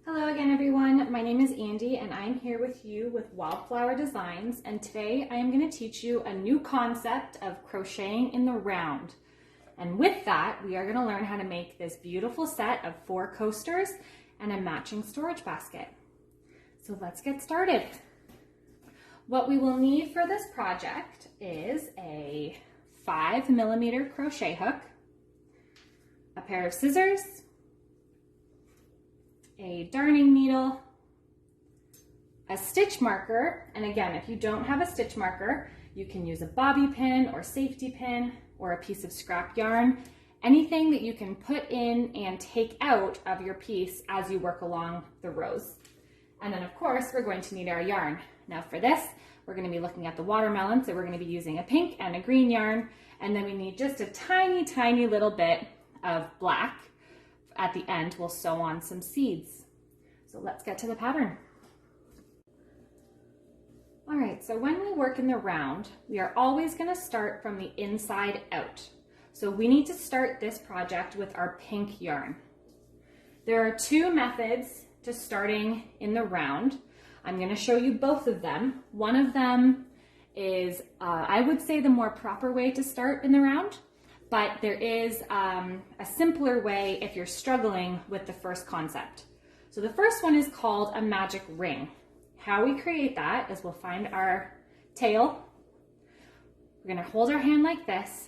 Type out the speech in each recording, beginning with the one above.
Hello again everyone, my name is Andy and I'm here with you with Wildflower Designs, and today I am going to teach you a new concept of crocheting in the round. And with that, we are going to learn how to make this beautiful set of 4 coasters and a matching storage basket. So let's get started. What we will need for this project is a 5mm crochet hook, a pair of scissors, a darning needle, a stitch marker, and again, if you don't have a stitch marker, you can use a bobby pin or safety pin or a piece of scrap yarn, anything that you can put in and take out of your piece as you work along the rows. And then of course, we're going to need our yarn. Now for this, we're going to be looking at the watermelon, so we're going to be using a pink and a green yarn, and then we need just a tiny little bit of black. At the end, we'll sew on some seeds. So let's get to the pattern. All right, so when we work in the round, we are always going to start from the inside out. So we need to start this project with our pink yarn. There are 2 methods to starting in the round. I'm going to show you both of them. One of them is, I would say, the more proper way to start in the round. But there is a simpler way if you're struggling with the first concept. So the first one is called a magic ring. How we create that is we'll find our tail. We're going to hold our hand like this,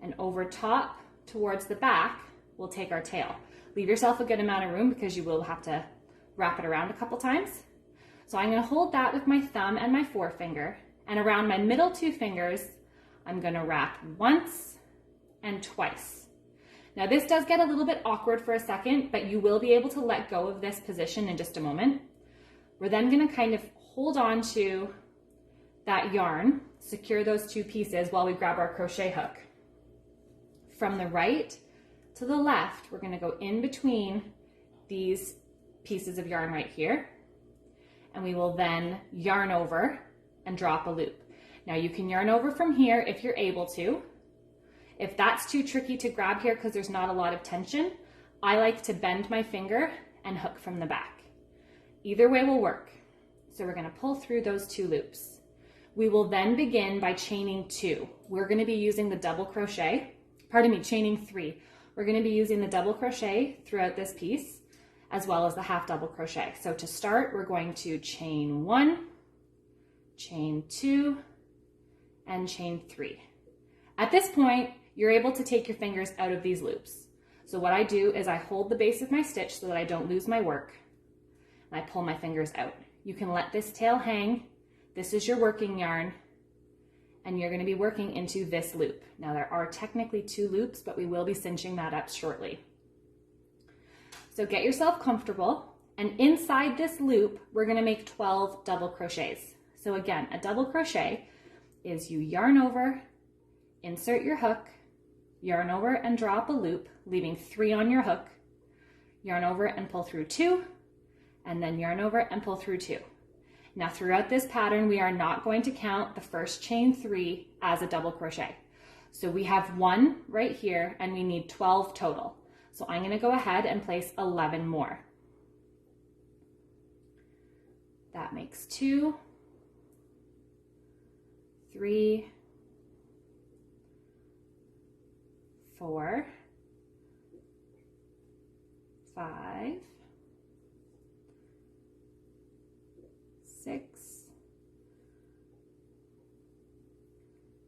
and over top towards the back, we'll take our tail. Leave yourself a good amount of room because you will have to wrap it around a couple times. So I'm going to hold that with my thumb and my forefinger, and around my middle 2 fingers, I'm going to wrap once and twice. Now this does get a little bit awkward for a second, but you will be able to let go of this position in just a moment. We're then going to kind of hold on to that yarn, secure those 2 pieces while we grab our crochet hook. From the right to the left, we're going to go in between these pieces of yarn right here, and we will then yarn over and drop a loop. Now you can yarn over from here if you're able to. If that's too tricky to grab here because there's not a lot of tension, I like to bend my finger and hook from the back. Either way will work. So we're going to pull through those 2 loops. We will then begin by chaining 2. We're going to be using the double crochet, chaining 3. We're going to be using the double crochet throughout this piece, as well as the half double crochet. So to start, we're going to chain 1, chain 2, and chain 3. At this point, you're able to take your fingers out of these loops. So what I do is I hold the base of my stitch so that I don't lose my work, and I pull my fingers out. You can let this tail hang. This is your working yarn, and you're going to be working into this loop. Now there are technically 2 loops, but we will be cinching that up shortly. So get yourself comfortable, and inside this loop, we're going to make 12 double crochets. So again, a double crochet is you yarn over, insert your hook, yarn over and drop a loop, leaving 3 on your hook, yarn over and pull through 2, and then yarn over and pull through 2. Now throughout this pattern, we are not going to count the first chain 3 as a double crochet. So we have 1 right here, and we need 12 total. So I'm going to go ahead and place 11 more. That makes 2, 3, 4, 5, 6,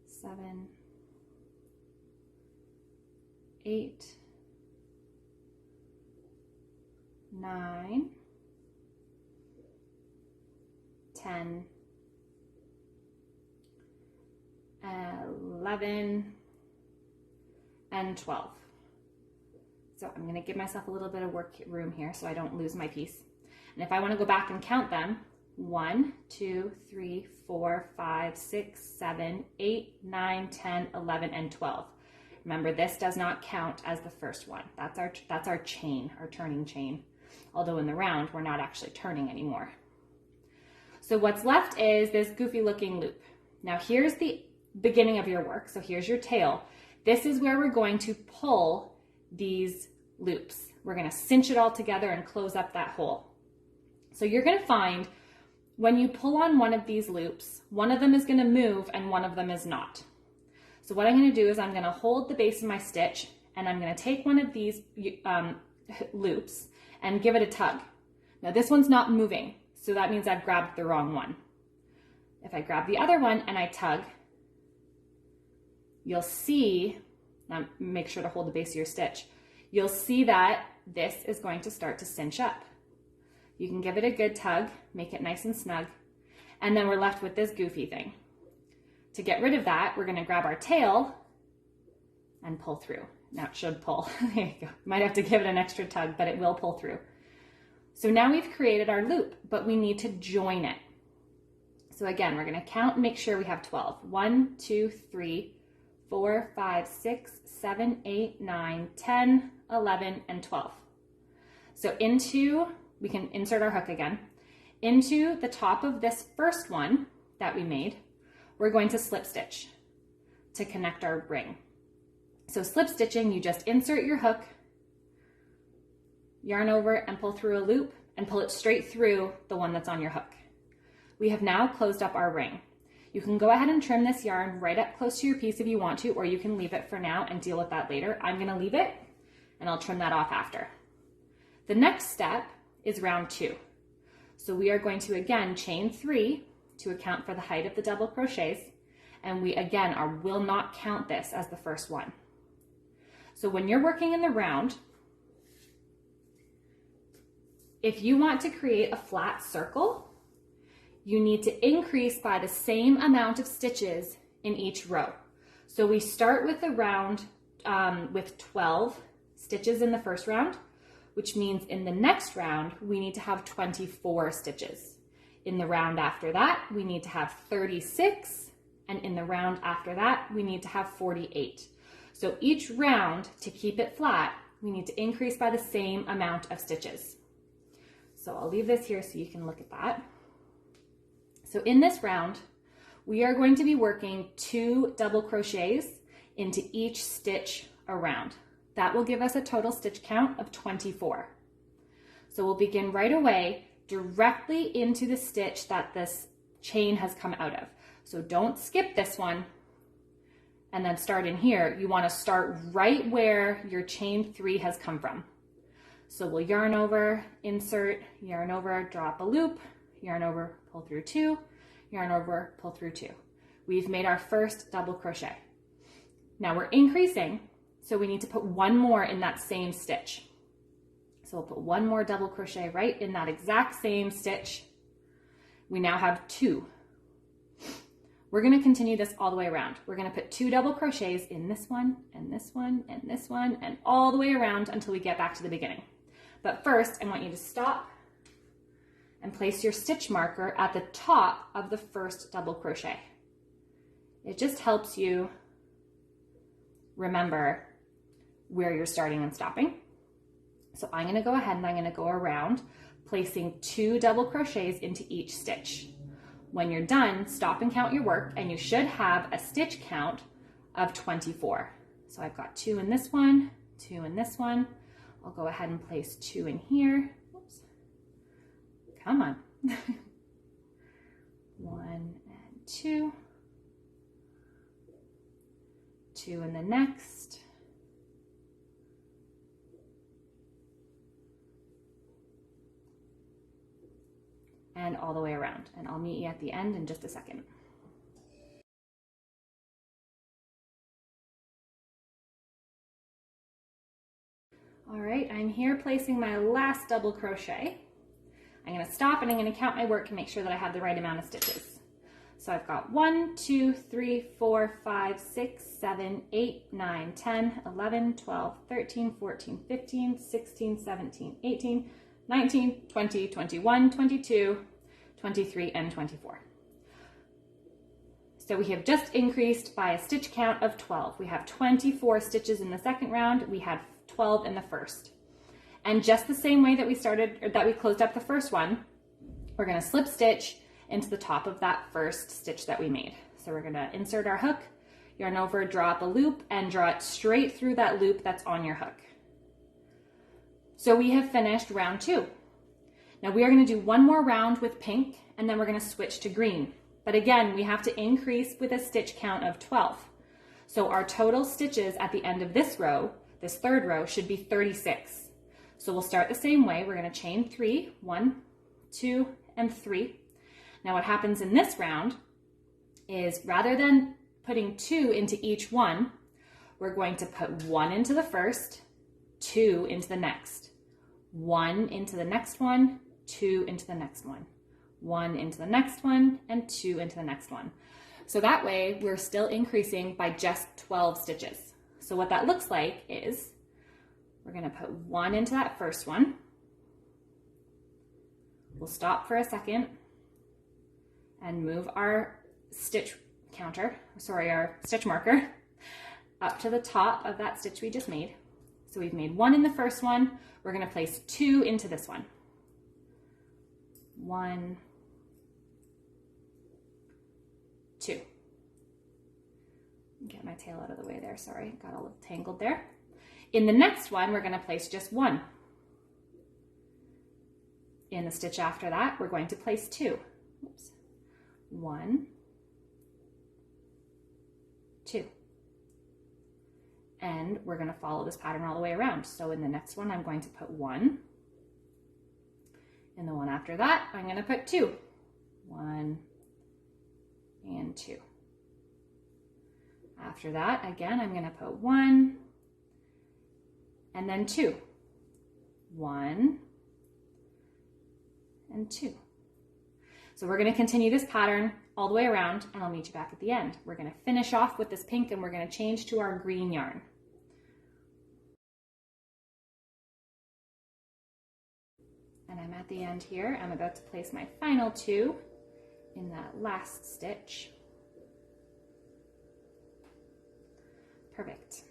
7, 8, 9, 10, 11, and 12. So I'm going to give myself a little bit of work room here so I don't lose my piece. And if I want to go back and count them, 1, 2, 3, 4, 5, 6, 7, 8, 9, 10, 11, and 12. Remember, this does not count as the first one. That's our chain, our turning chain. Although in the round, we're not actually turning anymore. So what's left is this goofy looking loop. Now here's the beginning of your work. So here's your tail. This is where we're going to pull these loops. We're going to cinch it all together and close up that hole. So you're going to find when you pull on one of these loops, one of them is going to move and one of them is not. So what I'm going to do is I'm going to hold the base of my stitch and I'm going to take one of these loops and give it a tug. Now this one's not moving, so that means I've grabbed the wrong one. If I grab the other one and I tug, you'll see, now make sure to hold the base of your stitch, you'll see that this is going to start to cinch up. You can give it a good tug, make it nice and snug, and then we're left with this goofy thing. To get rid of that, we're going to grab our tail and pull through. Now it should pull. There you go. Might have to give it an extra tug, but it will pull through. So now we've created our loop, but we need to join it. So again, we're going to count and make sure we have 12. 1, 2, 3, 4, 5, 6, 7, 8, 9, 10, 11, and 12. So we can insert our hook again. Into the top of this first one that we made, we're going to slip stitch to connect our ring. So slip stitching, you just insert your hook, yarn over and pull through a loop and pull it straight through the one that's on your hook. We have now closed up our ring. You can go ahead and trim this yarn right up close to your piece if you want to, or you can leave it for now and deal with that later. I'm going to leave it and I'll trim that off after. The next step is round 2. So we are going to again chain 3 to account for the height of the double crochets, and we again will not count this as the first one. So when you're working in the round, if you want to create a flat circle, you need to increase by the same amount of stitches in each row. So we start with the round with 12 stitches in the first round, which means in the next round, we need to have 24 stitches. In the round after that, we need to have 36, and in the round after that, we need to have 48. So each round, to keep it flat, we need to increase by the same amount of stitches. So I'll leave this here so you can look at that. So in this round, we are going to be working 2 double crochets into each stitch around. That will give us a total stitch count of 24. So we'll begin right away directly into the stitch that this chain has come out of. So don't skip this one and then start in here. You want to start right where your chain 3 has come from. So we'll yarn over, insert, yarn over, drop a loop, yarn over, pull through 2, yarn over, pull through 2. We've made our first double crochet. Now we're increasing, so we need to put one more in that same stitch. So we'll put one more double crochet right in that exact same stitch. We now have 2. We're going to continue this all the way around. We're going to put 2 double crochets in this one, and this one, and this one, and all the way around until we get back to the beginning. But first, I want you to stop and place your stitch marker at the top of the first double crochet. It just helps you remember where you're starting and stopping. So I'm going to go ahead and I'm going to go around placing 2 double crochets into each stitch. When you're done, stop and count your work, and you should have a stitch count of 24. So I've got 2 in this one, 2 in this one. I'll go ahead and place 2 in here. Oops. Come on. 1 and 2. 2 in the next. And all the way around. And I'll meet you at the end in just a second. All right, I'm here placing my last double crochet. I'm going to stop and I'm going to count my work and make sure that I have the right amount of stitches. So I've got 1, 2, 3, 4, 5, 6, 7, 8, 9, 10, 11, 12, 13, 14, 15, 16, 17, 18, 19, 20, 21, 22, 23, and 24. So we have just increased by a stitch count of 12. We have 24 stitches in the second round. We had 12 in the first. And just the same way that we started, or that we closed up the first one, we're going to slip stitch into the top of that first stitch that we made. So we're going to insert our hook, yarn over, draw up a loop, and draw it straight through that loop that's on your hook. So we have finished round 2. Now we are going to do one more round with pink, and then we're going to switch to green. But again, we have to increase with a stitch count of 12. So our total stitches at the end of this row, this third row, should be 36. So we'll start the same way. We're going to chain 3, 1, 2, and 3. Now what happens in this round is rather than putting 2 into each one, we're going to put 1 into the first, 2 into the next, 1 into the next one, 2 into the next one, 1 into the next one, and 2 into the next one. So that way we're still increasing by just 12 stitches. So what that looks like is we're going to put 1 into that first one. We'll stop for a second and move our stitch our stitch marker up to the top of that stitch we just made. So we've made 1 in the first one. We're going to place 2 into this one. 1, 2. Get my tail out of the way there, sorry, got a little tangled there. In the next one, we're going to place just 1. In the stitch after that, we're going to place 2. Oops. 1, 2. And we're going to follow this pattern all the way around. So in the next one, I'm going to put 1. In the one after that, I'm going to put 2. 1 and 2. After that, again, I'm going to put 1 and then 2. 1 and 2. So we're going to continue this pattern all the way around, and I'll meet you back at the end. We're going to finish off with this pink, and we're going to change to our green yarn. And I'm at the end here. I'm about to place my final 2 in that last stitch. Perfect.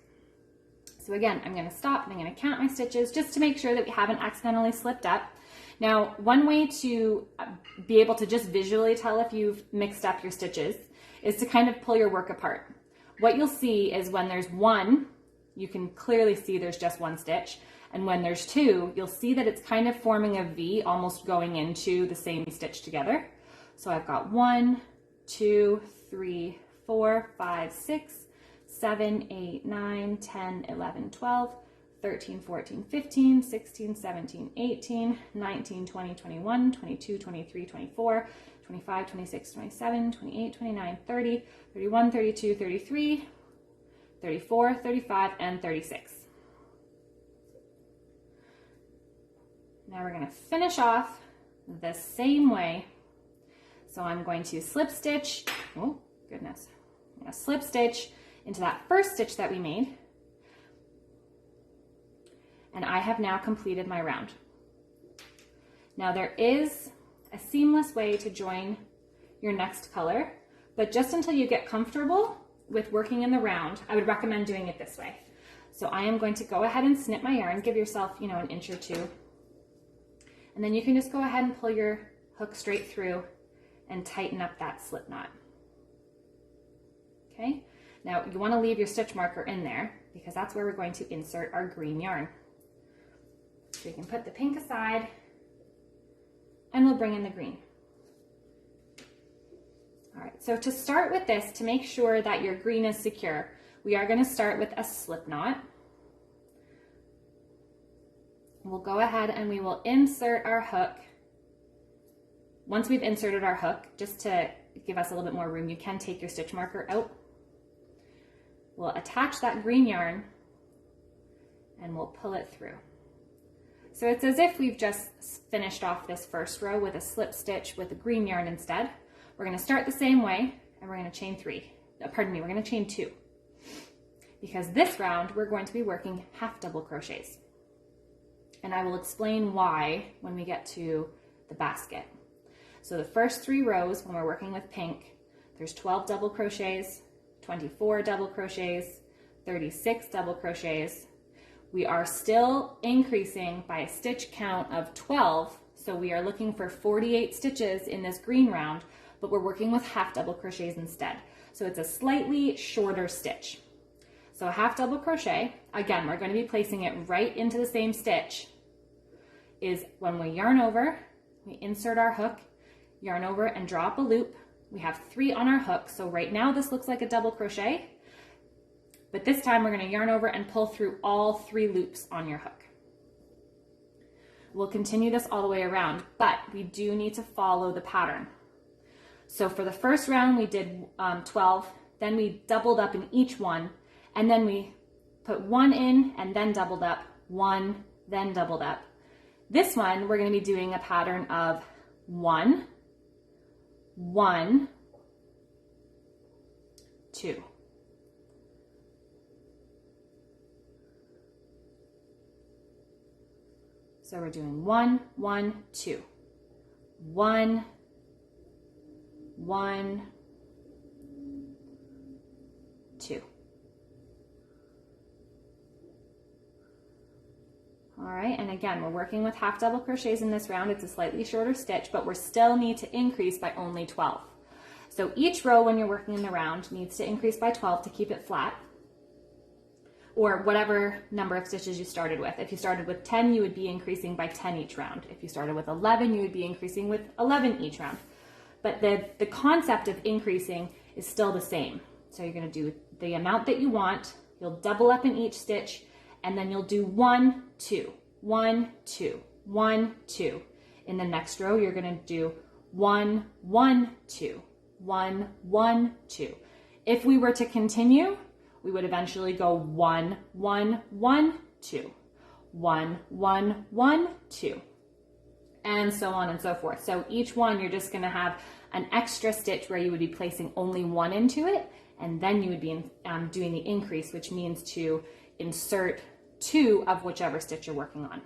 So again, I'm going to stop and I'm going to count my stitches just to make sure that we haven't accidentally slipped up. Now, one way to be able to just visually tell if you've mixed up your stitches is to kind of pull your work apart. What you'll see is when there's 1, you can clearly see there's just 1 stitch. And when there's 2, you'll see that it's kind of forming a V, almost going into the same stitch together. So I've got 1, 2, 3, 4, 5, 6, 7, 8, 9, 10, 11, 12, 13, 14, 15, 16, 17, 18, 19, 20, 21, 22, 23, 24, 25, 26, 27, 28, 29, 30, 31, 32, 33, 34, 35, and 36. Now we're going to finish off the same way. So I'm going to slip stitch, oh goodness, I'm going to slip stitch into that first stitch that we made. And I have now completed my round. Now there is a seamless way to join your next color, but just until you get comfortable with working in the round, I would recommend doing it this way. So I am going to go ahead and snip my yarn, give yourself, an inch or 2. And then you can just go ahead and pull your hook straight through and tighten up that slip knot. Okay, now you want to leave your stitch marker in there because that's where we're going to insert our green yarn. So you can put the pink aside and we'll bring in the green. All right, so to start with this, to make sure that your green is secure, we are going to start with a slip knot. We'll go ahead and we will insert our hook. Once we've inserted our hook, just to give us a little bit more room, you can take your stitch marker out. We'll attach that green yarn and we'll pull it through. So it's as if we've just finished off this first row with a slip stitch with the green yarn instead. We're going to start the same way and we're going to chain 3. We're going to chain 2. Because this round we're going to be working half double crochets. And I will explain why when we get to the basket. So the first 3 rows when we're working with pink, there's 12 double crochets, 24 double crochets, 36 double crochets. We are still increasing by a stitch count of 12, so we are looking for 48 stitches in this green round, but we're working with half double crochets instead. So it's a slightly shorter stitch. So a half double crochet, again, we're going to be placing it right into the same stitch is when we yarn over, we insert our hook, yarn over and draw up a loop. We have 3 on our hook. So right now this looks like a double crochet, but this time we're going to yarn over and pull through all 3 loops on your hook. We'll continue this all the way around, but we do need to follow the pattern. So for the first round we did 12, then we doubled up in each one, and then we put 1 in and then doubled up, 1, then doubled up. This one we're going to be doing a pattern of 1, 1, 2. So we're doing 1, 1, 2, 1, 1, 2. All right, and again, we're working with half double crochets in this round. It's a slightly shorter stitch, but we still need to increase by only 12. So each row when you're working in the round needs to increase by 12 to keep it flat, or whatever number of stitches you started with. If you started with 10, you would be increasing by 10 each round. If you started with 11, you would be increasing with 11 each round. But the concept of increasing is still the same. So you're going to do the amount that you want, you'll double up in each stitch, and then you'll do 1, 2, 1, 2, 1, 2. In the next row, you're going to do 1, 1, 2, 1, 1, 2. If we were to continue, we would eventually go 1, 1, 1, 2, 1, 1, 1, 2, and so on and so forth. So each one, you're just going to have an extra stitch where you would be placing only 1 into it, and then you would be doing the increase, which means to insert 2 of whichever stitch you're working on.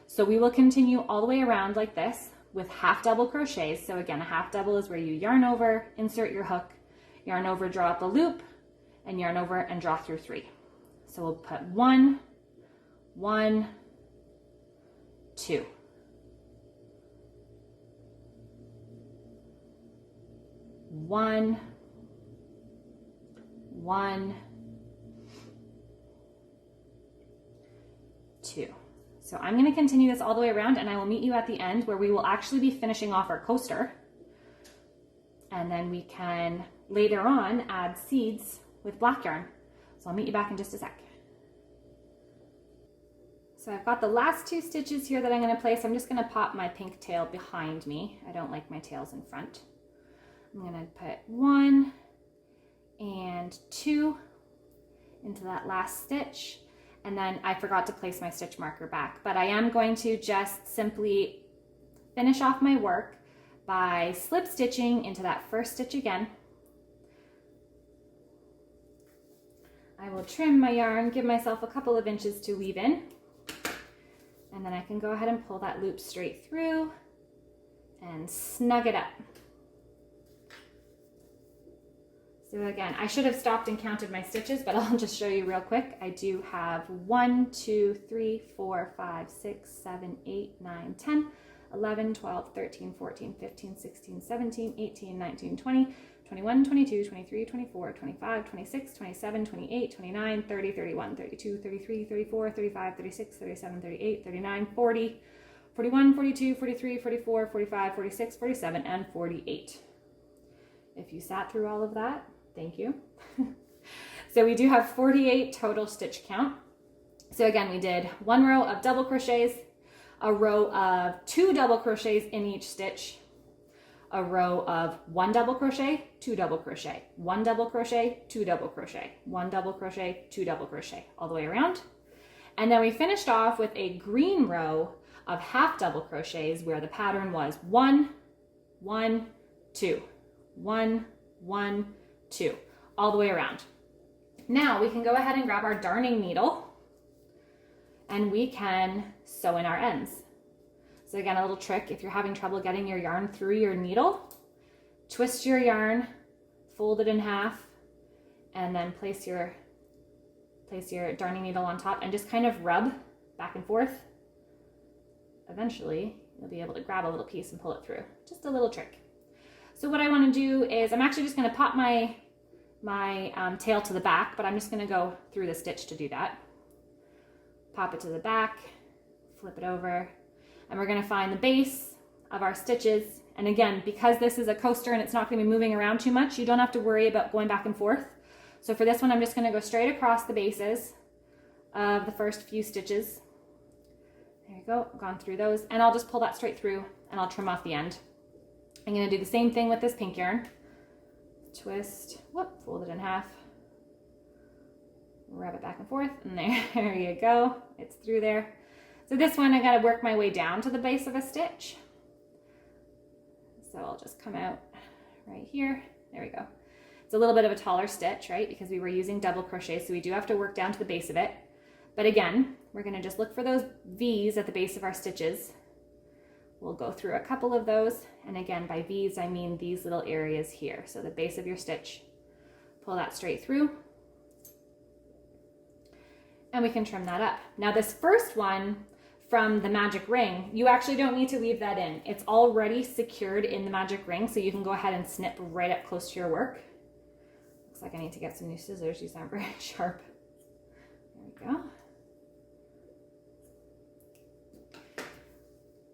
So we will continue all the way around like this with half double crochets. So again, a half double is where you yarn over, insert your hook, yarn over, draw up a loop, and yarn over and draw through 3. So we'll put 1, 1, 2. 1, 1, 2. So I'm going to continue this all the way around, and I will meet you at the end where we will actually be finishing off our coaster. And then we can later on add seeds with black yarn. So I'll meet you back in just a sec. So I've got the last 2 stitches here that I'm going to place. I'm just going to pop my pink tail behind me. I don't like my tails in front. I'm going to put 1 and 2 into that last stitch. And then I forgot to place my stitch marker back, but I am going to just simply finish off my work by slip stitching into that first stitch again. I will trim my yarn, give myself a couple of inches to weave in, and then I can go ahead and pull that loop straight through and snug it up. So again, I should have stopped and counted my stitches, but I'll just show you real quick. I do have 1, 2, 3, 4, 5, 6, 7, 8, 9, 10, 11, 12, 13, 14, 15, 16, 17, 18, 19, 20, 21, 22, 23, 24, 25, 26, 27, 28, 29, 30, 31, 32, 33, 34, 35, 36, 37, 38, 39, 40, 41, 42, 43, 44, 45, 46, 47, and 48. If you sat through all of that, thank you. So we do have 48 total stitch count. So again, we did 1 row of double crochets, a row of 2 double crochets in each stitch, a row of 1 double crochet, 2 double crochet, 1 double crochet, 2 double crochet, 1 double crochet, 2 double crochet, all the way around. And then we finished off with a green row of half double crochets where the pattern was 1, 1, 2, 1, 1, 2, all the way around. Now we can go ahead and grab our darning needle and we can sew in our ends. So again, a little trick, if you're having trouble getting your yarn through your needle, twist your yarn, fold it in half, and then place your darning needle on top and just kind of rub back and forth. Eventually, you'll be able to grab a little piece and pull it through. Just a little trick. So what I want to do is, I'm actually just going to pop my tail to the back, but I'm just going to go through the stitch to do that. Pop it to the back, flip it over. and we're going to find the base of our stitches. And again, because this is a coaster and it's not going to be moving around too much, you don't have to worry about going back and forth. So for this one, I'm just going to go straight across the bases of the first few stitches. There you go, gone through those, and I'll just pull that straight through and I'll trim off the end. I'm going to do the same thing with this pink yarn. Twist, whoop, fold it in half, rub it back and forth, and there you go, it's through there. So this one, I got to work my way down to the base of a stitch. So I'll just come out right here. There we go. It's a little bit of a taller stitch, right? Because we were using double crochet, so we do have to work down to the base of it. But again, we're going to just look for those V's at the base of our stitches. We'll go through a couple of those. And again, by V's, I mean these little areas here. So the base of your stitch, pull that straight through. And we can trim that up. Now this first one from the magic ring, you actually don't need to weave that in. It's already secured in the magic ring, so you can go ahead and snip right up close to your work. Looks like I need to get some new scissors. These aren't very sharp. There we go.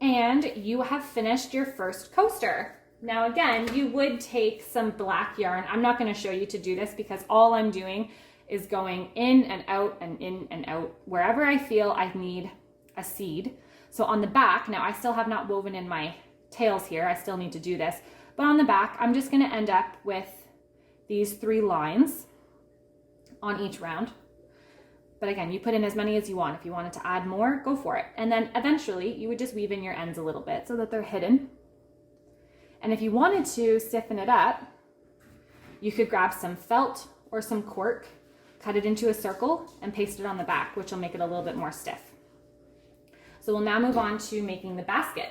And you have finished your first coaster. Now again, you would take some black yarn. I'm not going to show you to do this because all I'm doing is going in and out and in and out wherever I feel I need a seed. So on the back, now I still have not woven in my tails here. I still need to do this. But on the back, I'm just going to end up with these 3 lines on each round. But again, you put in as many as you want. If you wanted to add more, go for it. And then eventually you would just weave in your ends a little bit so that they're hidden. And if you wanted to stiffen it up, you could grab some felt or some cork, cut it into a circle and paste it on the back, which will make it a little bit more stiff. So we'll now move on to making the basket,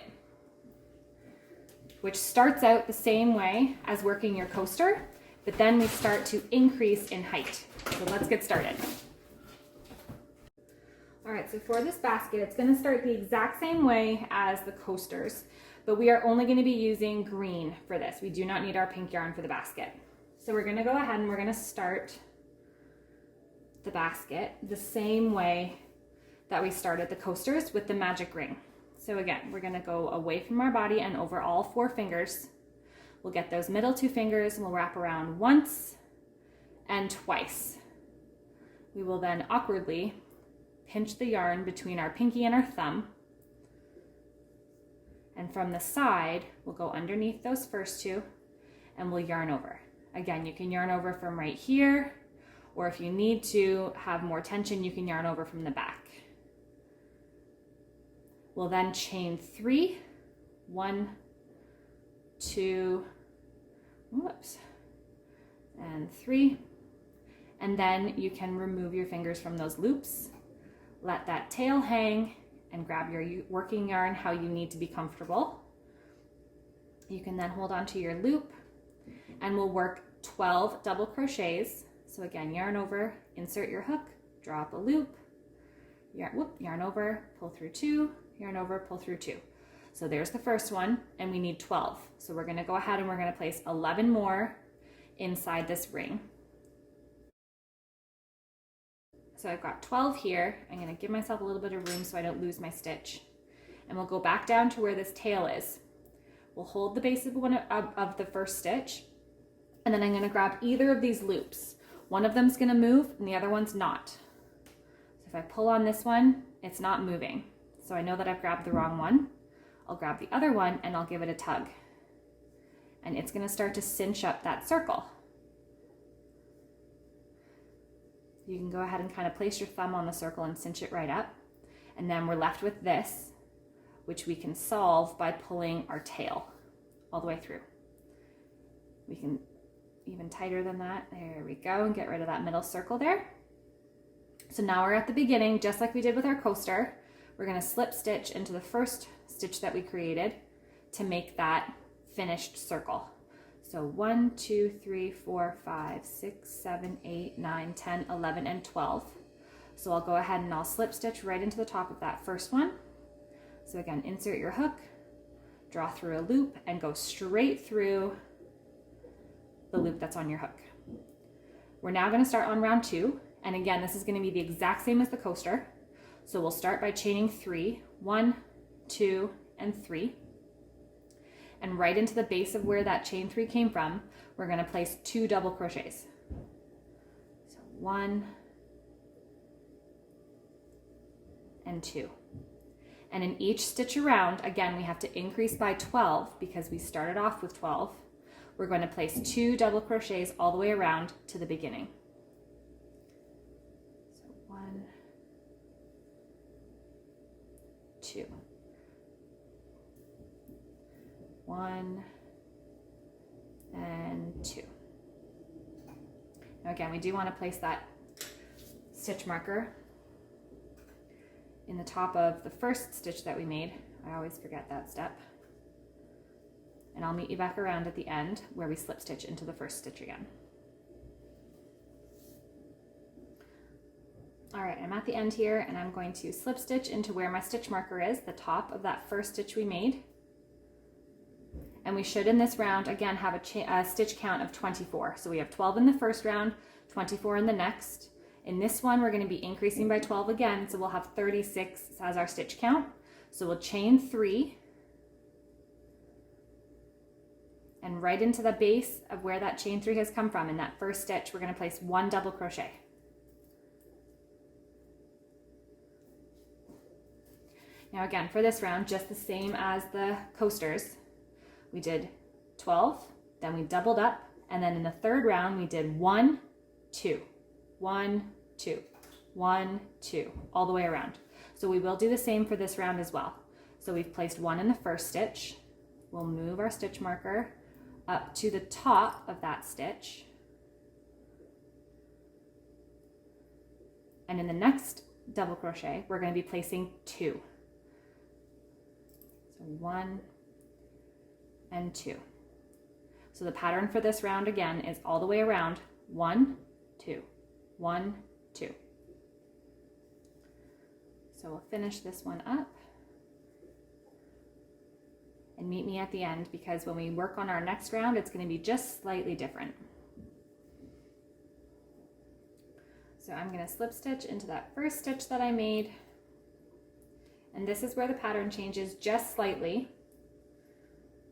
which starts out the same way as working your coaster, but then we start to increase in height. So let's get started. All right, so for this basket, it's going to start the exact same way as the coasters, but we are only going to be using green for this. We do not need our pink yarn for the basket. So we're going to go ahead and we're going to start the basket the same way that we started the coasters with the magic ring. So again, we're going to go away from our body and over all 4 fingers. We'll get those middle 2 fingers and we'll wrap around once and twice. We will then awkwardly pinch the yarn between our pinky and our thumb. And from the side, we'll go underneath those first 2 and we'll yarn over. Again, you can yarn over from right here, or if you need to have more tension, you can yarn over from the back. We'll then chain 3, 1, 2, whoops, and 3. And then you can remove your fingers from those loops. Let that tail hang and grab your working yarn how you need to be comfortable. You can then hold on to your loop and we'll work 12 double crochets. So again, yarn over, insert your hook, draw up a loop, yarn over, pull through 2, yarn over, pull through 2. So there's the first one, and we need 12. So we're going to go ahead and we're going to place 11 more inside this ring. So I've got 12 here. I'm going to give myself a little bit of room so I don't lose my stitch. And we'll go back down to where this tail is. We'll hold the base of the first stitch, and then I'm going to grab either of these loops. One of them's going to move and the other one's not. So if I pull on this one, it's not moving. So I know that I've grabbed the wrong one. I'll grab the other one and I'll give it a tug. And it's going to start to cinch up that circle. You can go ahead and kind of place your thumb on the circle and cinch it right up. And then we're left with this, which we can solve by pulling our tail all the way through. We can even tighter than that. There we go, and get rid of that middle circle there. So now we're at the beginning, just like we did with our coaster. We're going to slip stitch into the first stitch that we created to make that finished circle. So 1, 2, 3, 4, 5, 6, 7, 8, 9, 10, 11, and 12. So I'll go ahead and I'll slip stitch right into the top of that first one. So again, insert your hook, draw through a loop, and go straight through the loop that's on your hook. We're now going to start on round 2, and again, this is going to be the exact same as the coaster. So we'll start by chaining 3, 1, 2, and 3. And right into the base of where that chain 3 came from, we're going to place 2 double crochets. So 1 and 2. And in each stitch around, again, we have to increase by 12 because we started off with 12. We're going to place 2 double crochets all the way around to the beginning. So 1, 2. 1 and 2. Now again, we do want to place that stitch marker in the top of the first stitch that we made. I always forget that step. And I'll meet you back around at the end where we slip stitch into the first stitch again. All right, I'm at the end here and I'm going to slip stitch into where my stitch marker is, the top of that first stitch we made. And we should in this round, again, have a stitch count of 24. So we have 12 in the first round, 24 in the next. In this one, we're going to be increasing by 12 again, so we'll have 36 as our stitch count. So we'll chain 3. And right into the base of where that chain 3 has come from, in that first stitch, we're going to place 1 double crochet. Now again, for this round, just the same as the coasters, we did 12, then we doubled up, and then in the third round, we did 1, 2, 1, 2, 1, 2, all the way around. So we will do the same for this round as well. So we've placed 1 in the first stitch. We'll move our stitch marker up to the top of that stitch. And in the next double crochet, we're going to be placing 2. So 1 and 2. So the pattern for this round again is all the way around 1, 2, 1, 2. So we'll finish this one up and meet me at the end, because when we work on our next round, it's going to be just slightly different. So I'm going to slip stitch into that first stitch that I made, and this is where the pattern changes just slightly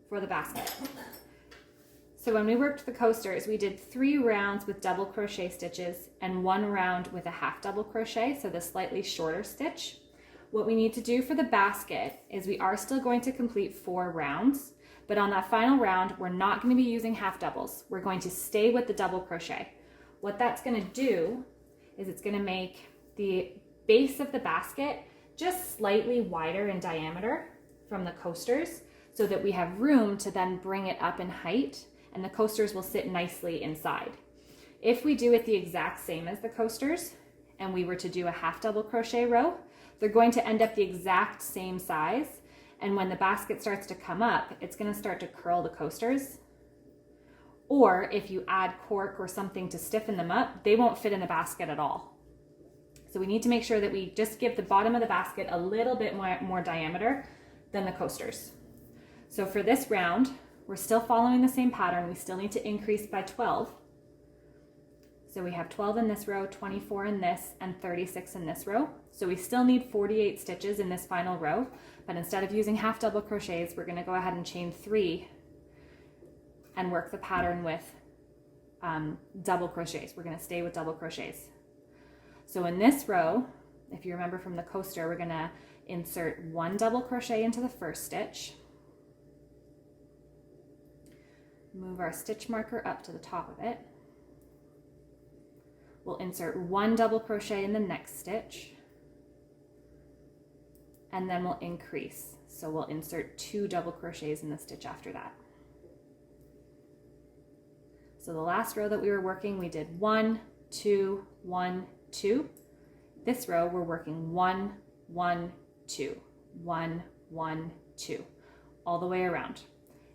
for the basket. So when we worked the coasters, we did 3 rounds with double crochet stitches and 1 round with a half double crochet, so the slightly shorter stitch. What we need to do for the basket is we are still going to complete 4 rounds, but on that final round, we're not going to be using half doubles. We're going to stay with the double crochet. What that's going to do is it's going to make the base of the basket just slightly wider in diameter from the coasters, so that we have room to then bring it up in height, and the coasters will sit nicely inside. If we do it the exact same as the coasters, and we were to do a half double crochet row, they're going to end up the exact same size, and when the basket starts to come up, it's going to start to curl the coasters. Or if you add cork or something to stiffen them up, they won't fit in the basket at all. So we need to make sure that we just give the bottom of the basket a little bit more diameter than the coasters. So for this round, we're still following the same pattern. We still need to increase by 12. So we have 12 in this row, 24 in this, and 36 in this row. So we still need 48 stitches in this final row, but instead of using half double crochets, we're going to go ahead and chain 3 and work the pattern with double crochets. We're going to stay with double crochets. So in this row, if you remember from the coaster, we're going to insert 1 double crochet into the first stitch, move our stitch marker up to the top of it. We'll insert 1 double crochet in the next stitch, and then we'll increase. So we'll insert 2 double crochets in the stitch after that. So the last row that we were working, we did 1, 2, 1, 2. This row, we're working 1, 1, 2, 1, 1, 2, all the way around.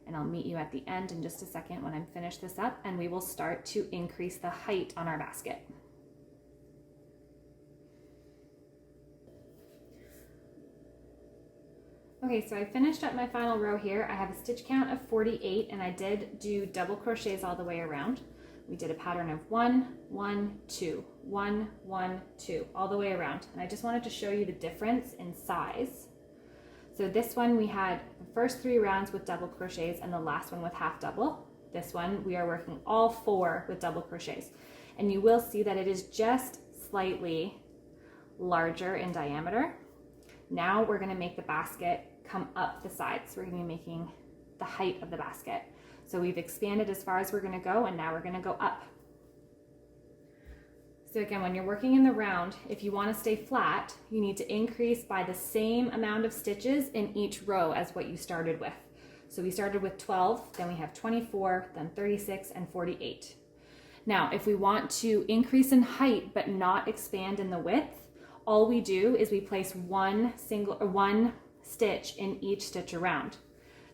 And I'll meet you at the end in just a second when I'm finished this up, and we will start to increase the height on our basket. Okay, so I finished up my final row here. I have a stitch count of 48, and I did do double crochets all the way around. We did a pattern of 1, 1, 2, 1, 1, 2, all the way around. And I just wanted to show you the difference in size. So this one we had the first 3 rounds with double crochets and the last one with half double. This one we are working all 4 with double crochets. And you will see that it is just slightly larger in diameter. Now we're going to make the basket come up the sides. We're going to be making the height of the basket. So we've expanded as far as we're going to go, and now we're going to go up. So again, when you're working in the round, if you want to stay flat, you need to increase by the same amount of stitches in each row as what you started with. So we started with 12, then we have 24, then 36, and 48. Now, if we want to increase in height but not expand in the width, all we do is we place one stitch in each stitch around.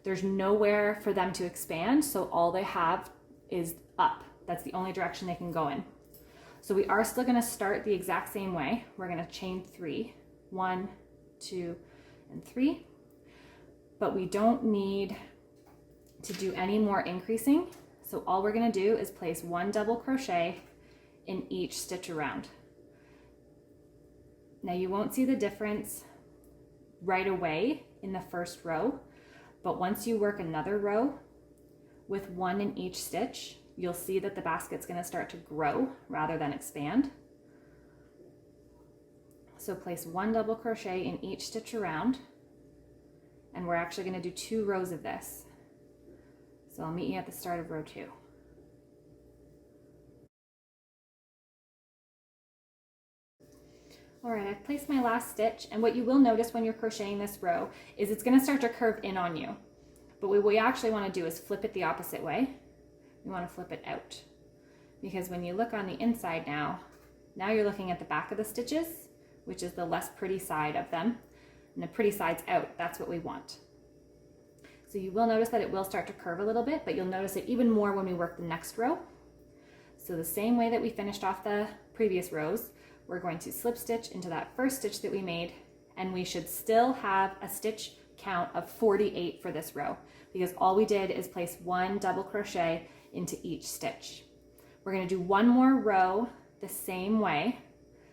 There's nowhere for them to expand, so all they have is up. That's the only direction they can go in. So we are still going to start the exact same way. We're going to chain 3, 1, 2, and 3, but we don't need to do any more increasing. So all we're going to do is place 1 double crochet in each stitch around. Now you won't see the difference right away in the first row, but once you work another row with 1 in each stitch, you'll see that the basket's going to start to grow rather than expand. So place 1 double crochet in each stitch around, and we're actually going to do 2 rows of this. So I'll meet you at the start of row 2. All right, I've placed my last stitch, and what you will notice when you're crocheting this row is it's going to start to curve in on you. But what we actually want to do is flip it the opposite way. We want to flip it out, because when you look on the inside now you're looking at the back of the stitches, which is the less pretty side of them, and the pretty side's out. That's what we want. So you will notice that it will start to curve a little bit, but you'll notice it even more when we work the next row. So the same way that we finished off the previous rows, we're going to slip stitch into that first stitch that we made, and we should still have a stitch count of 48 for this row, because all we did is place 1 double crochet into each stitch. We're going to do 1 more row the same way.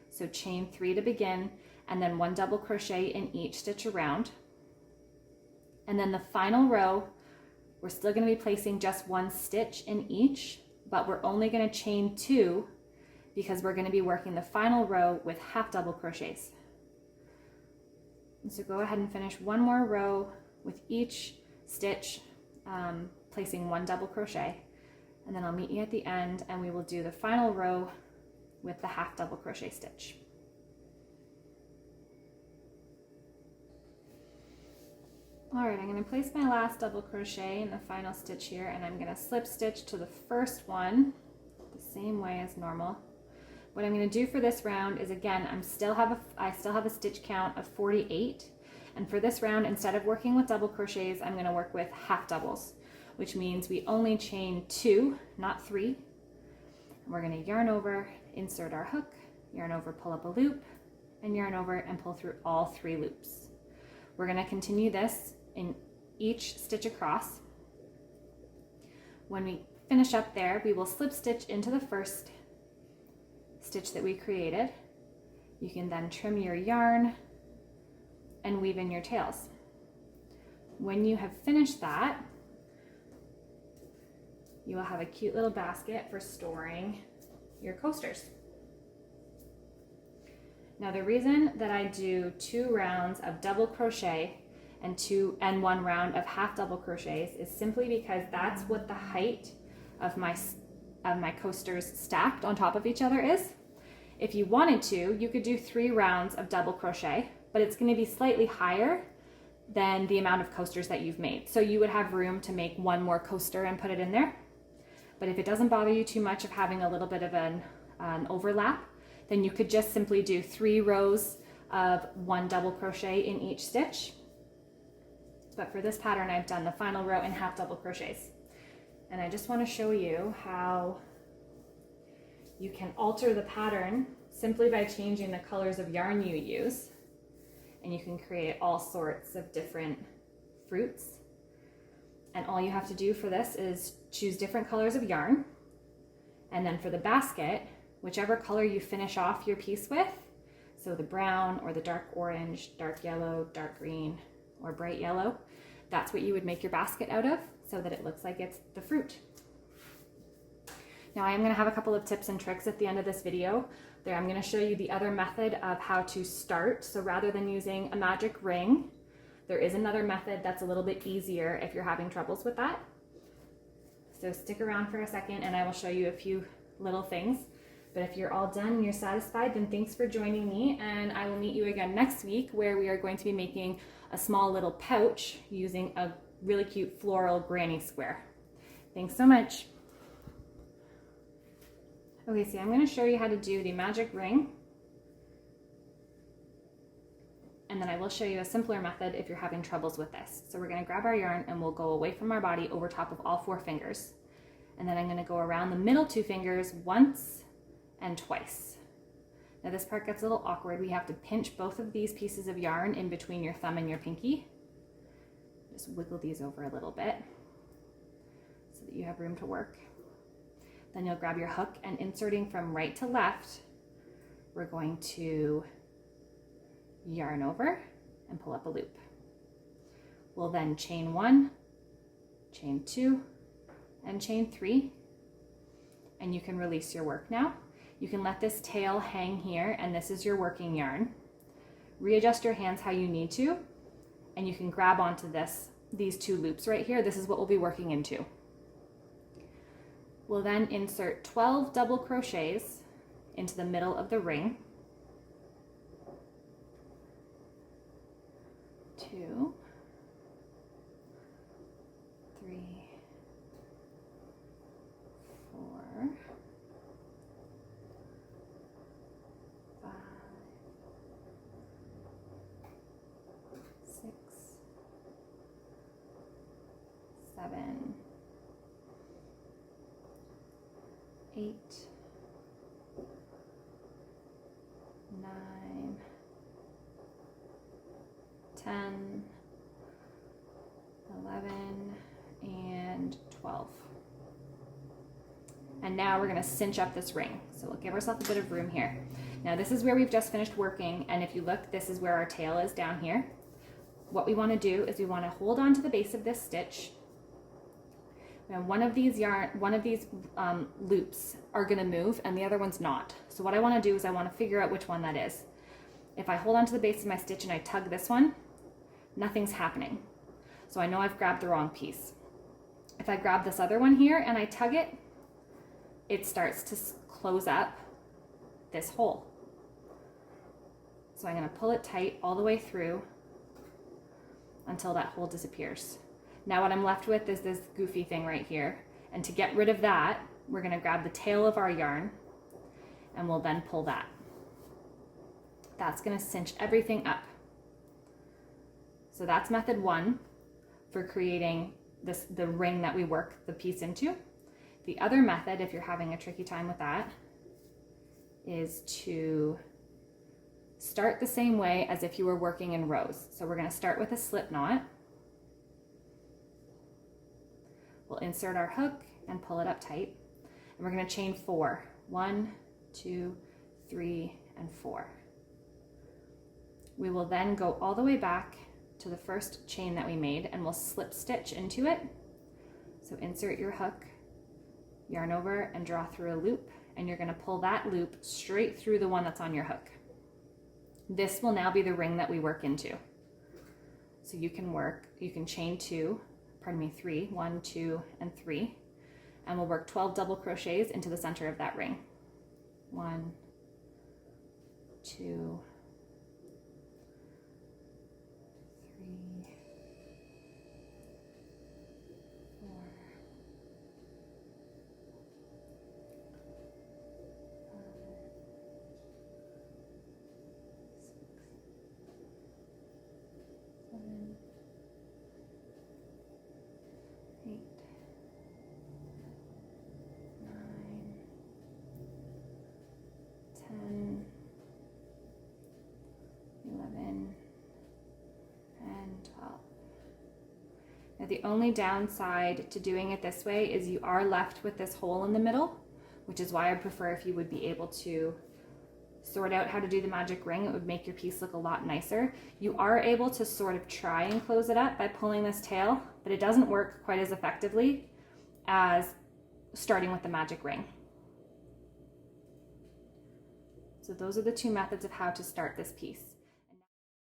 So chain 3 to begin, and then 1 double crochet in each stitch around. And then the final row, we're still going to be placing just 1 stitch in each, but we're only going to chain 2 because we're going to be working the final row with half double crochets. And so go ahead and finish 1 more row with each stitch, placing 1 double crochet. And then I'll meet you at the end, and we will do the final row with the half double crochet stitch. All right, I'm going to place my last double crochet in the final stitch here, and I'm going to slip stitch to the first one the same way as normal. What I'm going to do for this round is, again, I still have a stitch count of 48, and for this round, instead of working with double crochets, I'm going to work with half doubles, which means we only chain 2, not 3. We're going to yarn over, insert our hook, yarn over, pull up a loop, and yarn over and pull through all 3 loops. We're going to continue this in each stitch across. When we finish up there, we will slip stitch into the first stitch that we created. You can then trim your yarn and weave in your tails. When you have finished that, you will have a cute little basket for storing your coasters. Now the reason that I do 2 rounds of double crochet and 1 round of half double crochets is simply because that's what the height of my coasters stacked on top of each other is. If you wanted to, you could do 3 rounds of double crochet, but it's going to be slightly higher than the amount of coasters that you've made. So you would have room to make 1 more coaster and put it in there. But if it doesn't bother you too much of having a little bit of an overlap, then you could just simply do 3 rows of 1 double crochet in each stitch. But for this pattern, I've done the final row in half double crochets. And I just want to show you how you can alter the pattern simply by changing the colors of yarn you use. And you can create all sorts of different fruits. And all you have to do for this is choose different colors of yarn. And then for the basket, whichever color you finish off your piece with, so the brown or the dark orange, dark yellow, dark green, or bright yellow, that's what you would make your basket out of so that it looks like it's the fruit. Now I am going to have a couple of tips and tricks at the end of this video. There I'm going to show you the other method of how to start. So rather than using a magic ring, there is another method that's a little bit easier if you're having troubles with that. So stick around for a second and I will show you a few little things. But if you're all done and you're satisfied, then thanks for joining me, and I will meet you again next week where we are going to be making a small little pouch using a really cute floral granny square. Thanks so much. Okay, so I'm going to show you how to do the magic ring, and then I will show you a simpler method if you're having troubles with this. So we're going to grab our yarn and we'll go away from our body over top of all 4 fingers. And then I'm going to go around the middle 2 fingers once and twice. Now this part gets a little awkward. We have to pinch both of these pieces of yarn in between your thumb and your pinky. Just wiggle these over a little bit so that you have room to work. Then you'll grab your hook, and inserting from right to left, we're going to yarn over and pull up a loop. We'll then chain 1, chain 2, and chain 3, and you can release your work now. You can let this tail hang here, and this is your working yarn. Readjust your hands how you need to, and you can grab onto these 2 loops right here. This is what we'll be working into. We'll then insert 12 double crochets into the middle of the ring. 2, 3, 4, 5, 6, 7, 8, 9, 10, 11, and 12. And now we're going to cinch up this ring. So we'll give ourselves a bit of room here. Now this is where we've just finished working, and if you look, this is where our tail is down here. What we want to do is we want to hold on to the base of this stitch. Now one of these loops are going to move and the other one's not. So what I want to do is I want to figure out which one that is. If I hold on to the base of my stitch and I tug this one, nothing's happening. So I know I've grabbed the wrong piece. If I grab this other one here and I tug it, it starts to close up this hole. So I'm going to pull it tight all the way through until that hole disappears. Now what I'm left with is this goofy thing right here. And to get rid of that, we're going to grab the tail of our yarn and we'll then pull that. That's going to cinch everything up. So that's method 1 for creating the ring that we work the piece into. The other method, if you're having a tricky time with that, is to start the same way as if you were working in rows. So we're going to start with a slip knot. We'll insert our hook and pull it up tight. And we're going to chain 4. 1, 2, 3, and 4. We will then go all the way back to the first chain that we made and we'll slip stitch into it. So insert your hook, yarn over, and draw through a loop, and you're going to pull that loop straight through the one that's on your hook. This will now be the ring that we work into. So you can chain 3, 1, 2, and 3, and we'll work 12 double crochets into the center of that ring. 1, 2, 3, 4, 5, 6, 7, 8, 9, 10, 11, and 12. Now the only downside to doing it this way is you are left with this hole in the middle, which is why I prefer if you would be able to sort out how to do the magic ring, it would make your piece look a lot nicer. You are able to sort of try and close it up by pulling this tail, but it doesn't work quite as effectively as starting with the magic ring. So those are the two methods of how to start this piece.